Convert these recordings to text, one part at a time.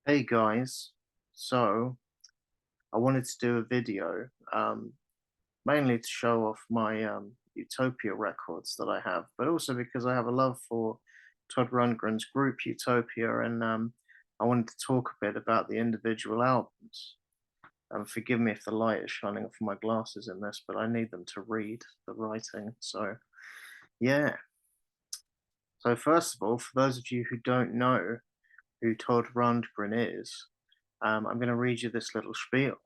Hey guys, so I wanted to do a video, mainly to show off my Utopia records that I have, but also because I have a love for Todd Rundgren's group Utopia, and I wanted to talk a bit about the individual albums. Forgive me if the light is shining off my glasses in this, but I need them to read the writing. So yeah. So first of all, for those of you who don't know who Todd Rundgren is, I'm going to read you this little spiel. It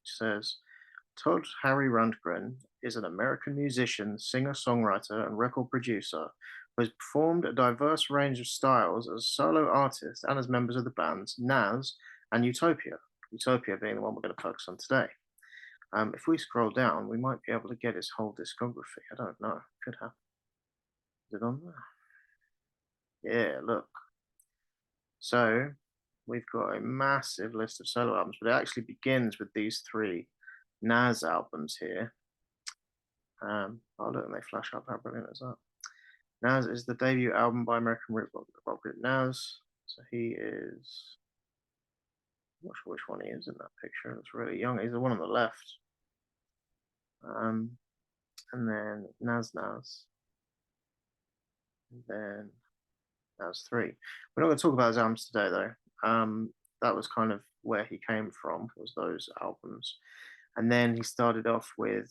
says, Todd Harry Rundgren is an American musician, singer, songwriter, and record producer who has performed a diverse range of styles as a solo artist and as members of the bands Nas and Utopia. Utopia being the one we're going to focus on today. If we scroll down, we might be able to get his whole discography. I don't know. Could happen. Is it on there? Yeah, look. So we've got a massive list of solo albums, but it actually begins with these three Nas albums here. Oh, look, and they flash up. How brilliant is that? Nas is the debut album by American rock group Nas. So he is, I'm not sure which one he is in that picture. It's really young. He's the one on the left. Um, and then Nas. And then Nas 3. We're not going to talk about his albums today, though. That was kind of where he came from, was those albums. And then he started off with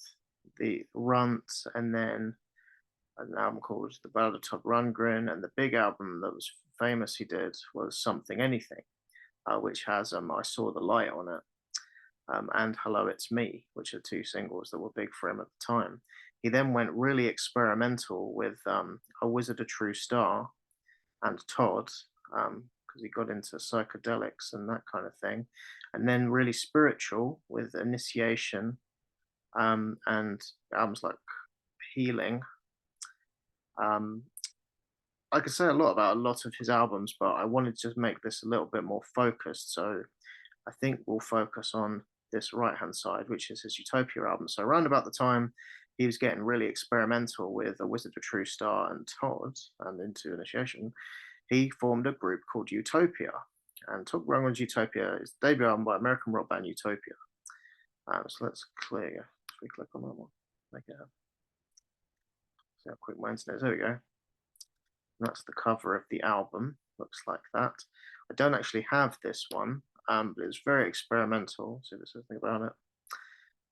the Runt, and then an album called The Ballad of Todd Rundgren, and the big album that was famous he did was Something Anything, which has I Saw the Light on it, and Hello It's Me, which are two singles that were big for him at the time. He then went really experimental with A Wizard, a True Star, and Todd, because he got into psychedelics and that kind of thing, and then really spiritual with Initiation, and albums like Healing. um, I could say a lot about a lot of his albums, but I wanted to make this a little bit more focused. So I think we'll focus on this right hand side, which is his Utopia album. So around about the time he was getting really experimental with A Wizard, a True Star, and Todd, and into Initiation, he formed a group called Utopia. And Todd Rundgren's Utopia is the debut album by American rock band Utopia. So let's clear. If we click on that one, make it happen. See how quick my internet is. There we go. And that's the cover of the album. Looks like that. I don't actually have this one, but it's very experimental. See if there's anything about it.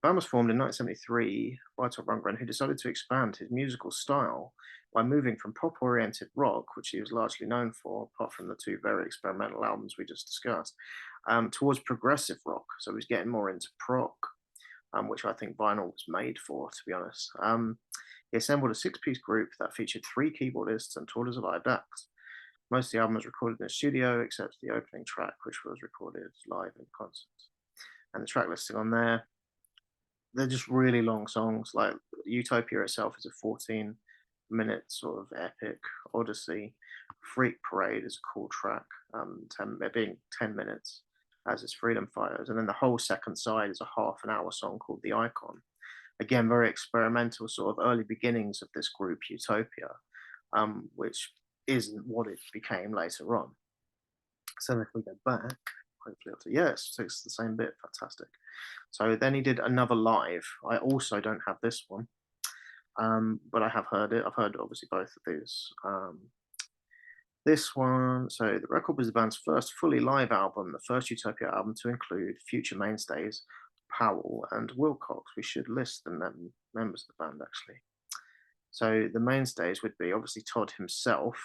The band was formed in 1973 by Todd Rundgren, who decided to expand his musical style by moving from pop-oriented rock, which he was largely known for, apart from the two very experimental albums we just discussed, towards progressive rock. So he was getting more into prog, which I think vinyl was made for, to be honest. He assembled a six-piece group that featured three keyboardists and toured as a live act. Most of the album was recorded in the studio, except the opening track, which was recorded live in concert. And the track listing on there, they're just really long songs. Like Utopia itself is a 14-minute sort of epic odyssey. Freak Parade is a cool track, being 10 minutes, as is Freedom Fighters. And then the whole second side is a half an hour song called The Icon. Again, very experimental, sort of early beginnings of this group, Utopia, which isn't what it became later on. So if we go back, hopefully, yes, so it's the same bit. Fantastic. So then he did another live. I also don't have this one, but I have heard it. I've heard obviously both of these. This one, so the record was the band's first fully live album, the first Utopia album to include future mainstays Powell and Wilcox. We should list the members of the band actually. So the mainstays would be obviously Todd himself,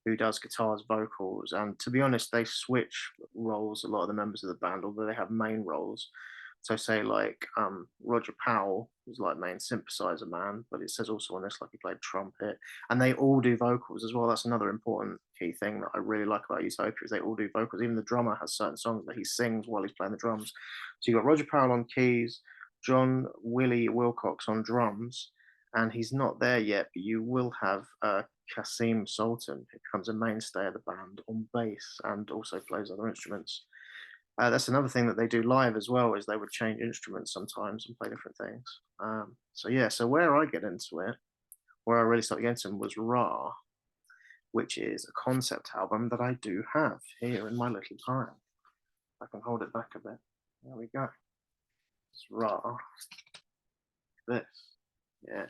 who does guitars, vocals, and to be honest, they switch roles a lot of the members of the band, although they have main roles. So say like Roger Powell was like main synthesizer man, but it says also on this like he played trumpet, and they all do vocals as well. That's another important key thing that I really like about Utopia is they all do vocals. Even the drummer has certain songs that he sings while he's playing the drums. So you got Roger Powell on keys, John Willie Wilcox on drums, and he's not there yet, but you will have Kasim Sultan, who becomes a mainstay of the band on bass and also plays other instruments. That's another thing that they do live as well, is they would change instruments sometimes and play different things. So yeah, so where I get into it, where I really started getting into was Ra, which is a concept album that I do have here in my little pile. I can hold it back a bit. There we go. It's Ra. This. Yeah.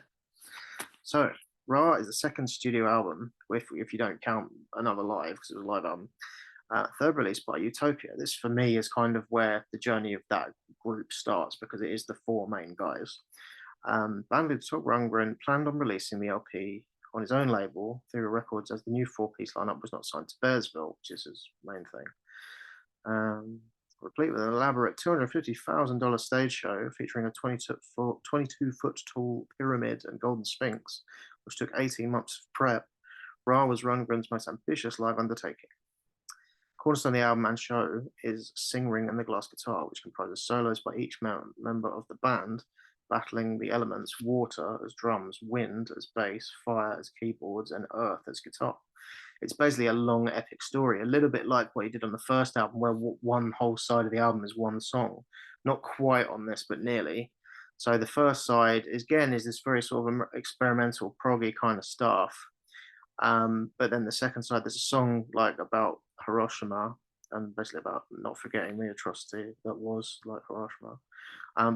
So Ra is the second studio album, if you don't count another live, because it was a live album. Third release by Utopia. This for me is kind of where the journey of that group starts because it is the four main guys. Band leader Todd Rundgren planned on releasing the LP on his own label, Theory Records, as the new four-piece lineup was not signed to Bearsville, which is his main thing. Replete with an elaborate $250,000 stage show featuring a 22-foot tall pyramid and golden sphinx, which took 18 months of prep. Ra was Rundgren's most ambitious live undertaking. Cornerstone of the album and show is Sing Ring and the Glass Guitar, which comprises solos by each member of the band, battling the elements water as drums, wind as bass, fire as keyboards, and earth as guitar. It's basically a long epic story, a little bit like what he did on the first album, where one whole side of the album is one song. Not quite on this, but nearly. So the first side is, again, is this very sort of experimental, proggy kind of stuff. But then the second side, there's a song like about Hiroshima and basically about not forgetting the atrocity that was like Hiroshima.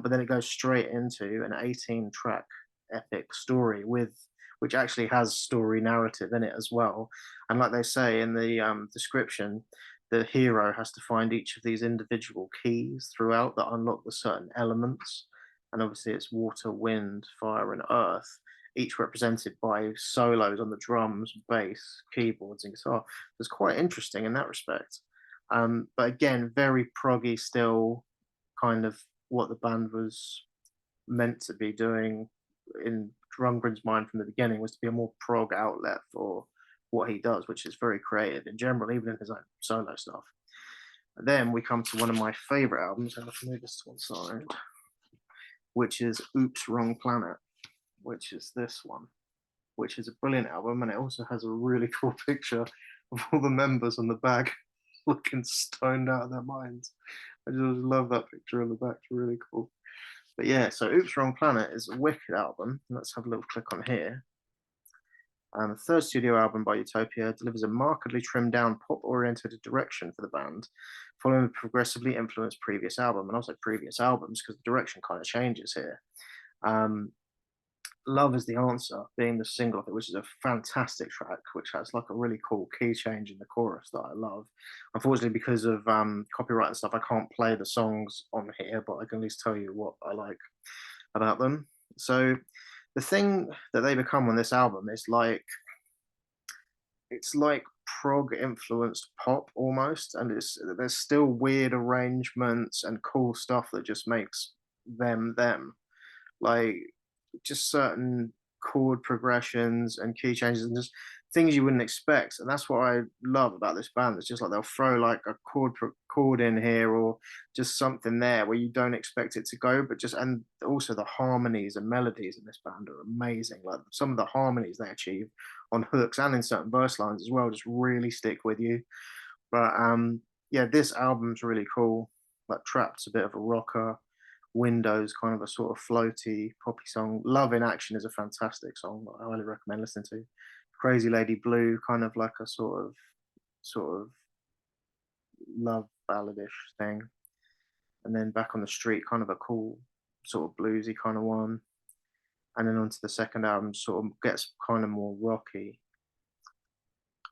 But then it goes straight into an 18-track epic story which actually has story narrative in it as well. And like they say in the description, the hero has to find each of these individual keys throughout that unlock the certain elements. And obviously it's water, wind, fire, and earth, each represented by solos on the drums, bass, keyboards, and guitar. It's quite interesting in that respect. But again, very proggy still, kind of what the band was meant to be doing in Rundgren's mind from the beginning, was to be a more prog outlet for what he does, which is very creative in general, even in his own solo stuff. And then we come to one of my favorite albums, and I can move this to one side, which is Oops, Wrong Planet, which is this one, which is a brilliant album, and it also has a really cool picture of all the members on the back looking stoned out of their minds. I just love that picture on the back, it's really cool. But yeah, so Oops, Wrong Planet is a wicked album. Let's have a little click on here. The third studio album by Utopia delivers a markedly trimmed down pop-oriented direction for the band, following the progressively influenced previous album, and also previous albums because the direction kind of changes here. Love is the Answer being the single of it, which is a fantastic track, which has like a really cool key change in the chorus that I love. Unfortunately, because of copyright and stuff, I can't play the songs on here, but I can at least tell you what I like about them. So the thing that they become on this album is like, it's like prog influenced pop almost, and there's still weird arrangements and cool stuff that just makes them. Like just certain chord progressions and key changes and just things you wouldn't expect. And that's what I love about this band. It's just like they'll throw like a chord in here or just something there where you don't expect it to go, but just, and also the harmonies and melodies in this band are amazing. Like some of the harmonies they achieve on hooks and in certain verse lines as well just really stick with you. But yeah, this album's really cool. Like Trapped's a bit of a rocker. Windows, kind of a sort of floaty poppy song. Love in Action is a fantastic song that I highly recommend listening to. Crazy Lady Blue, kind of like a sort of love balladish thing. And then Back on the Street, kind of a cool sort of bluesy kind of one. And then onto the second album, sort of gets kind of more rocky.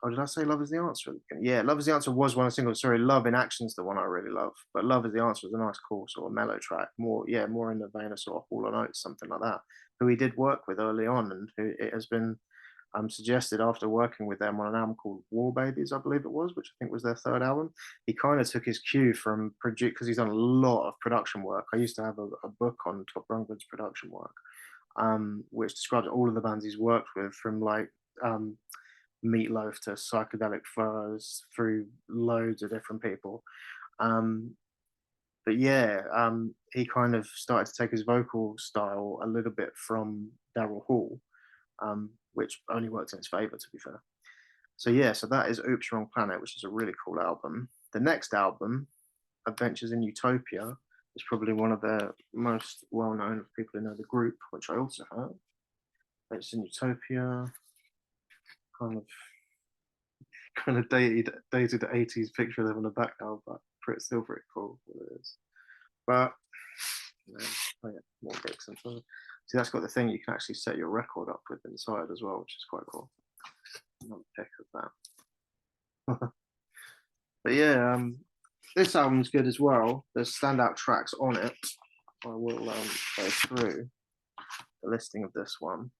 Oh, did I say Love is the Answer? Yeah, Love is the Answer was one of the singles. Sorry, Love in Action's the one I really love. But Love is the Answer is a nice, cool sort of mellow track. More, yeah, more in the vein of sort of Hall and Oates, something like that. Who he did work with early on, and who it has been suggested after working with them on an album called War Babies, I believe it was, which I think was their third album. He kind of took his cue from produce because he's done a lot of production work. I used to have a book on Todd Rundgren's production work, which describes all of the bands he's worked with, from like Meatloaf to Psychedelic Furs, through loads of different people. But yeah, he kind of started to take his vocal style a little bit from Daryl Hall, which only worked in his favor, to be fair. So yeah, so that is Oops, Wrong Planet, which is a really cool album. The next album, Adventures in Utopia, is probably one of the most well-known people who know the group, which I also have. Adventures in Utopia, kind of dated 80s picture of them on the back now, but still pretty cool. It is. But oh yeah, more bricks and stuff. See, that's got the thing you can actually set your record up with inside as well, which is quite cool. Another pick of that. But yeah, this album's good as well. There's standout tracks on it. I will go through the listing of this one.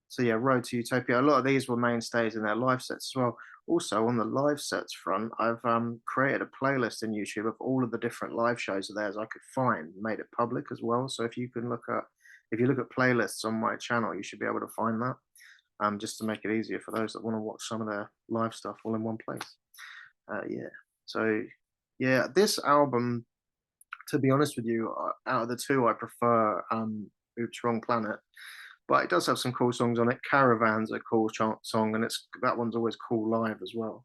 So yeah, Road to Utopia. A lot of these were mainstays in their live sets as well. Also, on the live sets front, I've created a playlist in YouTube of all of the different live shows of theirs I could find, made it public as well. So if you look at playlists on my channel, you should be able to find that. Just to make it easier for those that want to watch some of their live stuff all in one place. Yeah. So yeah, this album, to be honest with you, out of the two, I prefer Oops, Wrong Planet. But it does have some cool songs on it. Caravan's a cool song, and that one's always cool live as well.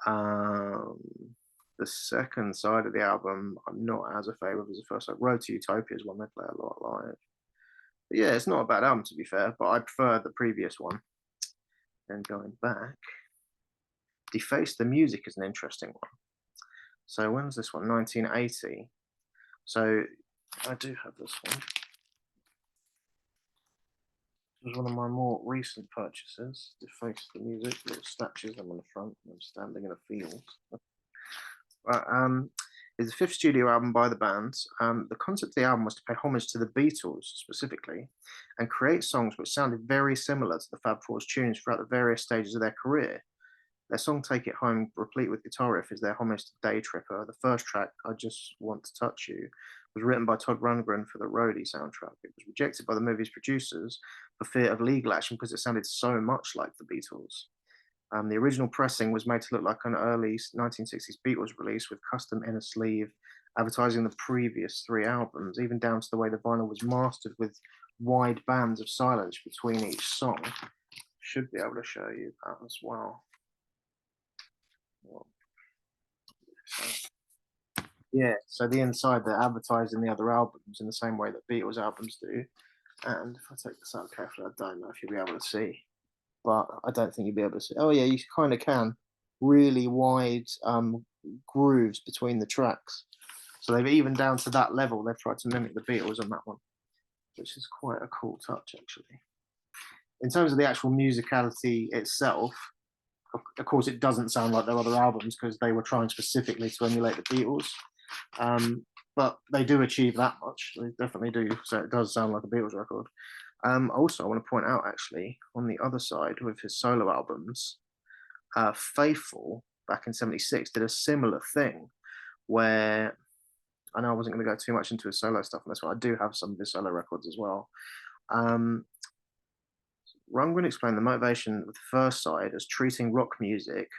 The second side of the album, I'm not as a favourite as the first side. Road to Utopia is one they play a lot live. But yeah, it's not a bad album to be fair, but I prefer the previous one. Then going back, Deface the Music is an interesting one. So when's this one? 1980. So I do have this one. This was one of my more recent purchases. Deface the Music, little statues them on the front. I'm standing in a field. But it's the fifth studio album by the band. The concept of the album was to pay homage to the Beatles specifically and create songs which sounded very similar to the Fab Four's tunes throughout the various stages of their career. Their song Take It Home, replete with guitar riff, is their homage to Day Tripper. The first track, I Just Want to Touch You, was written by Todd Rundgren for the Roadie soundtrack. It was rejected by the movie's producers for fear of legal action because it sounded so much like the Beatles. The original pressing was made to look like an early 1960s Beatles release with custom inner sleeve advertising the previous three albums, even down to the way the vinyl was mastered with wide bands of silence between each song. Should be able to show you that as well. Yeah, so the inside they're advertising the other albums in the same way that Beatles albums do. And if I take this out carefully, I don't know if you'll be able to see, but I don't think you'll be able to see. Oh yeah, you kind of can. Really wide grooves between the tracks. So they've even down to that level, they've tried to mimic the Beatles on that one, which is quite a cool touch actually. In terms of the actual musicality itself, of course, it doesn't sound like their other albums because they were trying specifically to emulate the Beatles. But they do achieve that much. They definitely do. So it does sound like a Beatles record. Also, I want to point out actually on the other side with his solo albums, Faithful back in '76 did a similar thing where I know I wasn't going to go too much into his solo stuff on this one. I do have some of his solo records as well. Rundgren explained the motivation of the first side as treating rock music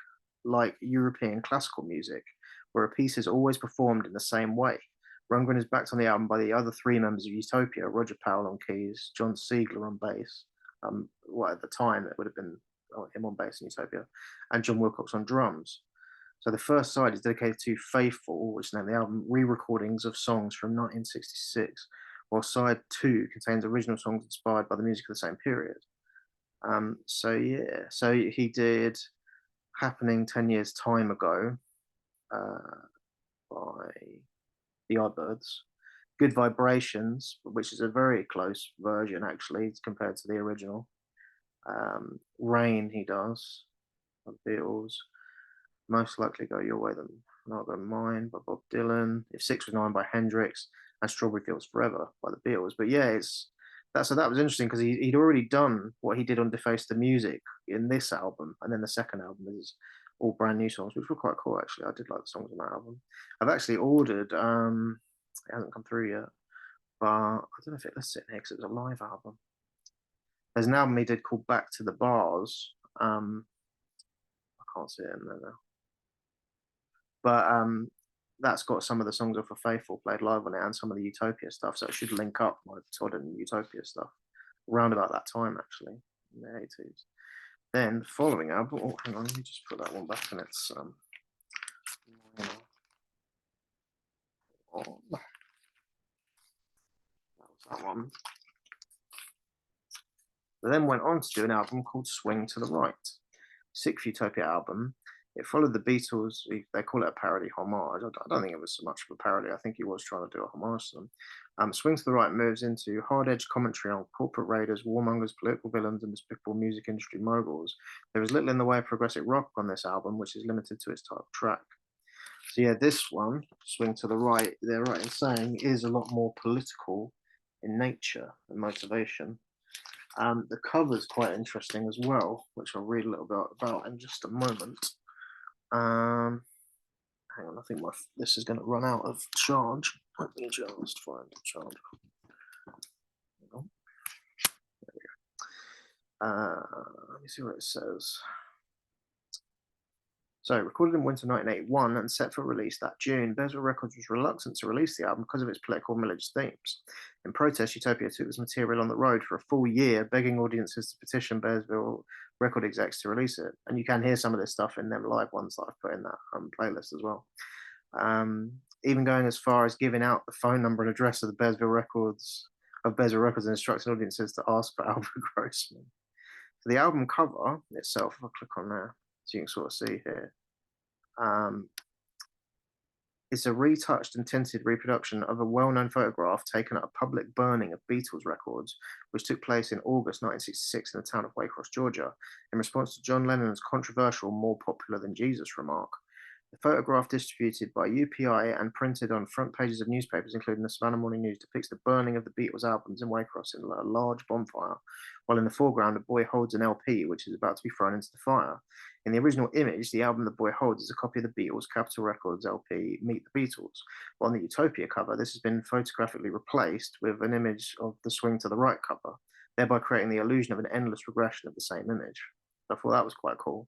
like European classical music, where a piece is always performed in the same way. Rundgren is backed on the album by the other three members of Utopia, Roger Powell on keys, John Siegler on bass, well, at the time it would have been him on bass in Utopia, and John Wilcox on drums. So the first side is dedicated to Faithful, which is named the album, re-recordings of songs from 1966, while side two contains original songs inspired by the music of the same period. So yeah, so he did Happening 10 Years Time Ago by the Yardbirds, Good Vibrations, which is a very close version actually compared to the original. Rain he does, by the Beatles, Most Likely Go Your Way Than Not Go Mine by Bob Dylan, If 6 Was 9 by Hendrix, and Strawberry Fields Forever by the Beatles. But yeah, that was interesting because he'd already done what he did on Deface the Music in this album, and then the second album is all brand new songs, which were quite cool actually. I did like the songs on that album. I've actually ordered, it hasn't come through yet, but I don't know if it lists it here because it was a live album. There's an album he did called Back to the Bars. I can't see it in there now. But that's got some of the songs off of Faithful played live on it and some of the Utopia stuff. So it should link up my Todd and Utopia stuff around about that time, actually, in the 80s. Then the following album, oh, hang on, let me just put that one back in its. Oh, that was that one. They then went on to do an album called Swing to the Right, sixth Utopia album. It followed the Beatles. They call it a parody homage. I don't think it was so much of a parody. I think he was trying to do a homage to them. Swing to the Right moves into hard-edged commentary on corporate raiders, warmongers, political villains, and despicable music industry moguls. There is little in the way of progressive rock on this album, which is limited to its title track. So yeah, this one, Swing to the Right, they're right in saying, is a lot more political in nature and motivation. The cover's quite interesting as well, which I'll read a little bit about in just a moment. Um, Hang on, I think this is going to run out of charge. Let me just find the charge. Let me see what it says. So, recorded in winter 1981 and set for release that June, Bearsville Records was reluctant to release the album because of its political and religious themes. In protest, Utopia took this material on the road for a full year, begging audiences to petition Bearsville record execs to release it. And you can hear some of this stuff in them live ones that I've put in that playlist as well. Even going as far as giving out the phone number and address of the Bearsville Records and instructing audiences to ask for Albert Grossman. For the album cover itself, if I click on there, so you can sort of see here, it's a retouched and tinted reproduction of a well-known photograph taken at a public burning of Beatles records, which took place in August 1966 in the town of Waycross, Georgia, in response to John Lennon's controversial "more popular than Jesus" remark. The photograph, distributed by UPI and printed on front pages of newspapers, including the Savannah Morning News, depicts the burning of the Beatles albums in Waycross in a large bonfire, while in the foreground a boy holds an LP which is about to be thrown into the fire. In the original image, the album the boy holds is a copy of the Beatles' Capitol Records LP, Meet the Beatles. While on the Utopia cover, this has been photographically replaced with an image of the Swing to the Right cover, thereby creating the illusion of an endless regression of the same image. I thought that was quite cool.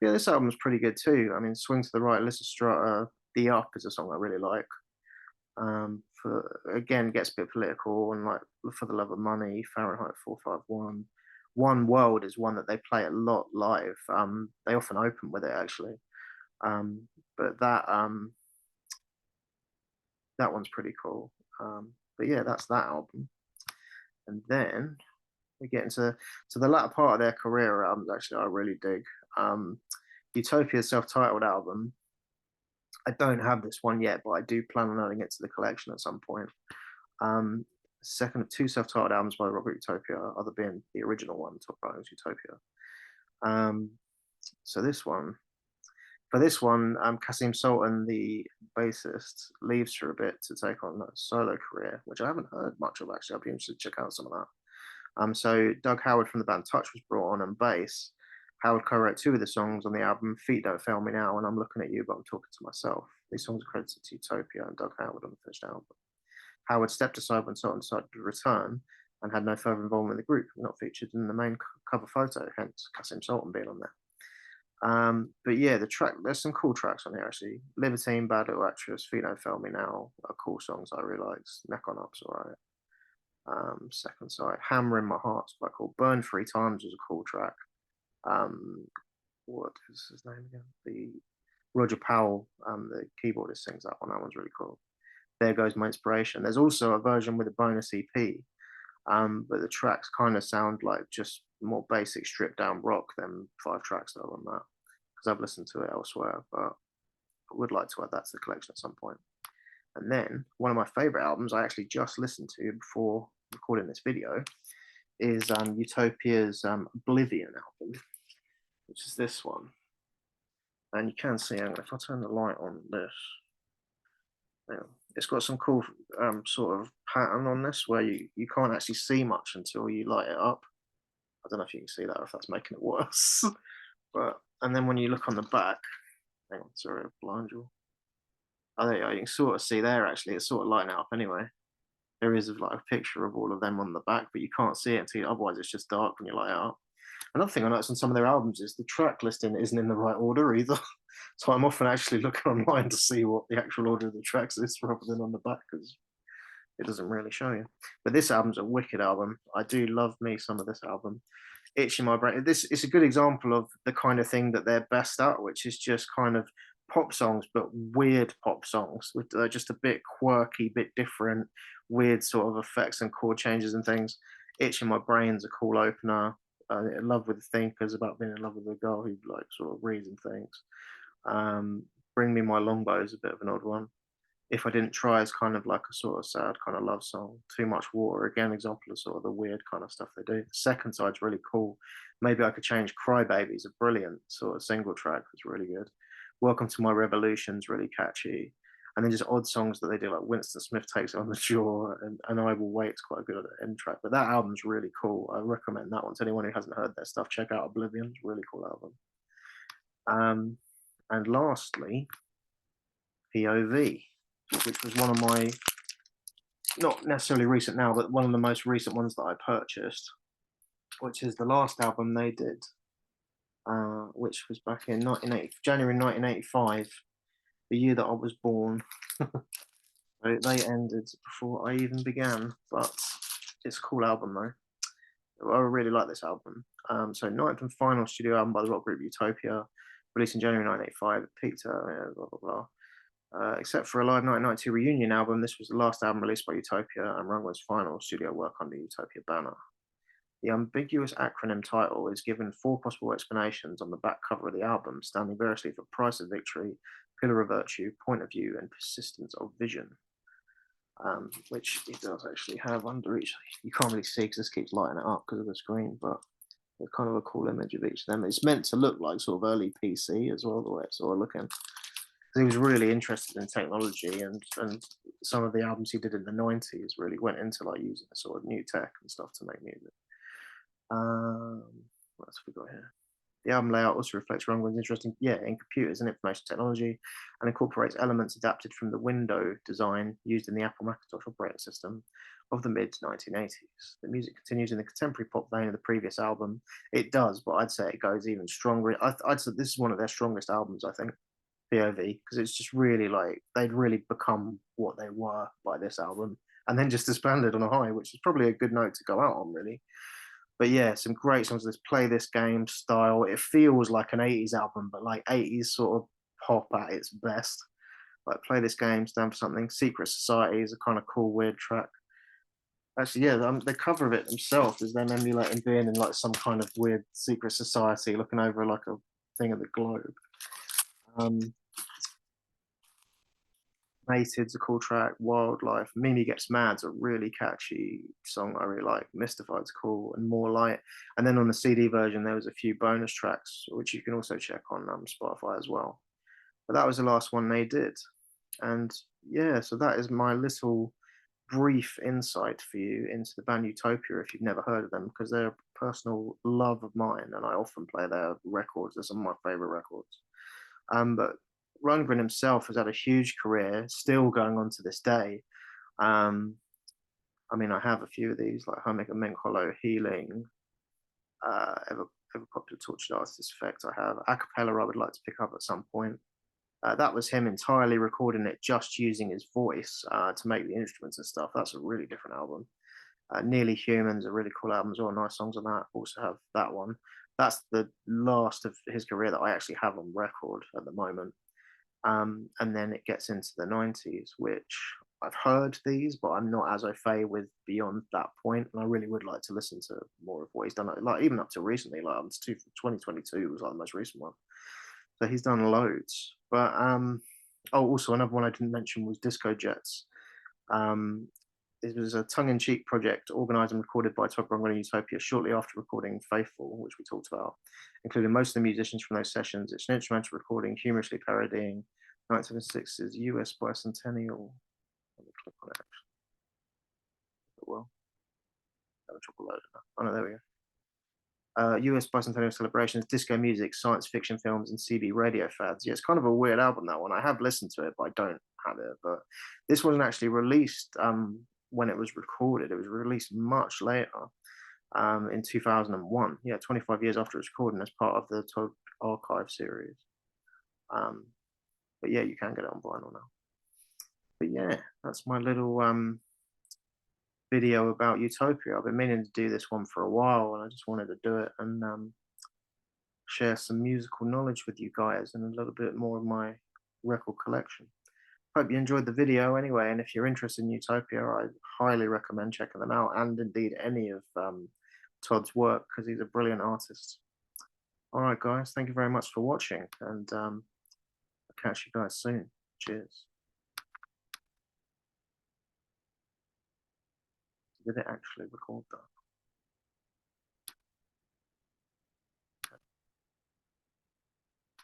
Yeah, this album's pretty good too. I mean, Swing to the Right, Lysistrata, The Up is a song I really like. Again, gets a bit political, and like For the Love of Money, Fahrenheit 451. One World is one that they play a lot live. They often open with it actually. But that one's pretty cool. But yeah, that's that album. And then we get into the latter part of their career albums. Actually, I really dig. Utopia's self-titled album. I don't have this one yet, but I do plan on adding it to the collection at some point. Second of two self-titled albums by Robert Utopia, other being the original one, Todd Rundgren's Utopia. So for this one, Kasim Sultan, the bassist, leaves for a bit to take on a solo career, which I haven't heard much of actually. I'd be interested to check out some of that. So Doug Howard from the band Touch was brought on bass. Howard co-wrote two of the songs on the album, Feet Don't Fail Me Now, and I'm Looking at You, But I'm Talking to Myself. These songs are credited to Utopia and Doug Howard on the finished album. Howard stepped aside when Sultan decided to return and had no further involvement in the group, not featured in the main cover photo, hence Kasim Sultan being on there. But yeah, there's some cool tracks on here actually. Libertine, Bad Little Actress, Feet Don't Fail Me Now are cool songs I really like. Neck on Up's alright. Second side, Hammer in My Heart's quite cool. Burn 3 Times was a cool track. What is his name again? The Roger Powell, the keyboardist, sings that one. That one's really cool. There Goes My Inspiration. There's also a version with a bonus EP, but the tracks kind of sound like just more basic stripped down rock than 5 tracks that are on that, because I've listened to it elsewhere, but I would like to add that to the collection at some point. And then one of my favorite albums I actually just listened to before recording this video is Utopia's Oblivion album, which is this one. And you can see, if I turn the light on this, it's got some cool sort of pattern on this where you can't actually see much until you light it up. I don't know if you can see that or if that's making it worse. And then when you look on the back, hang on, sorry, I'll blind you. Oh, there you go. You can sort of see there actually, it's sort of lighting it up anyway. There is like a picture of all of them on the back, but you can't see it until otherwise it's just dark when you light it up. Another thing I noticed on some of their albums is the track listing isn't in the right order either. So I'm often actually looking online to see what the actual order of the tracks is rather than on the back, because it doesn't really show you. But this album's a wicked album. I do love me some of this album. Itch in My Brain. This is a good example of the kind of thing that they're best at, which is just kind of pop songs, but weird pop songs with just a bit quirky, bit different, weird sort of effects and chord changes and things. Itch in My Brain's a cool opener. In Love with the Thinkers, about being in love with a girl who like sort of reads and thinks. Um, Bring Me My Longbow is a bit of an odd one. If I Didn't Try is kind of like a sort of sad kind of love song. Too Much Water, again, example of sort of the weird kind of stuff they do. The second side's really cool. Maybe I Could Change Crybaby is a brilliant sort of single track that's really good. Welcome to My Revolution's really catchy. And then just odd songs that they do, like Winston Smith Takes It on the Jaw and I Will Wait's quite a good end track. But that album's really cool. I recommend that one to anyone who hasn't heard their stuff. Check out Oblivion, it's a really cool album. And lastly, POV, which was one of my, not necessarily recent now, but one of the most recent ones that I purchased, which is the last album they did, which was back in January 1985, the year that I was born. So they ended before I even began, but it's a cool album though. I really like this album. So ninth and final studio album by the rock group Utopia, released in January 1985. It peaked at blah blah blah. Except for a live 1992 reunion album, this was the last album released by Utopia and Rundgren's final studio work under Utopia banner. The ambiguous acronym title is given 4 possible explanations on the back cover of the album, standing variously for Price of Victory, Pillar of Virtue, Point of View, and Persistence of Vision. Which it does actually have under each. You can't really see because this keeps lighting it up because of the screen, but it's kind of a cool image of each of them. It's meant to look like sort of early PC as well, the way it's sort of looking. He was really interested in technology, and some of the albums he did in the 90s really went into like using a sort of new tech and stuff to make music. What else have we got here? The album layout also reflects Rundgren's interest in computers and information technology, and incorporates elements adapted from the window design used in the Apple Macintosh operating system of the mid-1980s. The music continues in the contemporary pop vein of the previous album. It does, but I'd say it goes even stronger. I'd say this is one of their strongest albums, I think, POV, because it's just really like they'd really become what they were by this album, and then just disbanded on a high, which is probably a good note to go out on, really. But yeah, some great songs. This Play This Game style. It feels like an 80s album, but like 80s sort of pop at its best. Like Play This Game, Stand for Something. Secret Society is a kind of cool, weird track. Actually, yeah, the cover of it themselves is them emulating being in like some kind of weird secret society, looking over like a thing of the globe. Mated's a cool track. Wildlife. Mimi Gets Mad's a really catchy song I really like. Mystified's cool, and More Light. And then on the CD version, there was a few bonus tracks, which you can also check on Spotify as well. But that was the last one they did. And yeah, so that is my little brief insight for you into the band Utopia if you've never heard of them, because they're a personal love of mine, and I often play their records. They're some of my favorite records. But Rundgren himself has had a huge career, still going on to this day. I mean, I have a few of these, like Hermit and Mink Hollow, Healing, Ever Popular Tortured Artist Effect. I have Acapella I would like to pick up at some point. That was him entirely recording it, just using his voice to make the instruments and stuff. That's a really different album. Nearly Human's a really cool album as well. Nice songs on that. Also have that one. That's the last of his career that I actually have on record at the moment. And then it gets into the 90s, which I've heard these, but I'm not as au fait with beyond that point. And I really would like to listen to more of what he's done, like even up to recently, like 2022 was like the most recent one. So he's done loads. But also another one I didn't mention was Disco Jets. It was a tongue-in-cheek project organised and recorded by Todd Rundgren and Utopia shortly after recording Faithful, which we talked about, including most of the musicians from those sessions. It's an instrumental recording, humorously parodying 1976's US Bicentennial. Let me click on it. Well, have a trouble loading that. Oh no, there we go. US Bicentennial celebrations, disco music, science fiction films, and CB radio fads. Yeah, it's kind of a weird album, that one. I have listened to it, but I don't have it. But this wasn't actually released when it was recorded. It was released much later, in 2001. Yeah, 25 years after it was recorded, as part of the Todd Archive series. But yeah, you can get it on vinyl now. But yeah, that's my little video about Utopia. I've been meaning to do this one for a while, and I just wanted to do it and share some musical knowledge with you guys and a little bit more of my record collection. Hope you enjoyed the video anyway, and if you're interested in Utopia, I highly recommend checking them out, and indeed any of Todd's work, because he's a brilliant artist. All right, guys, thank you very much for watching, and catch you guys soon. Cheers. Did it actually record that?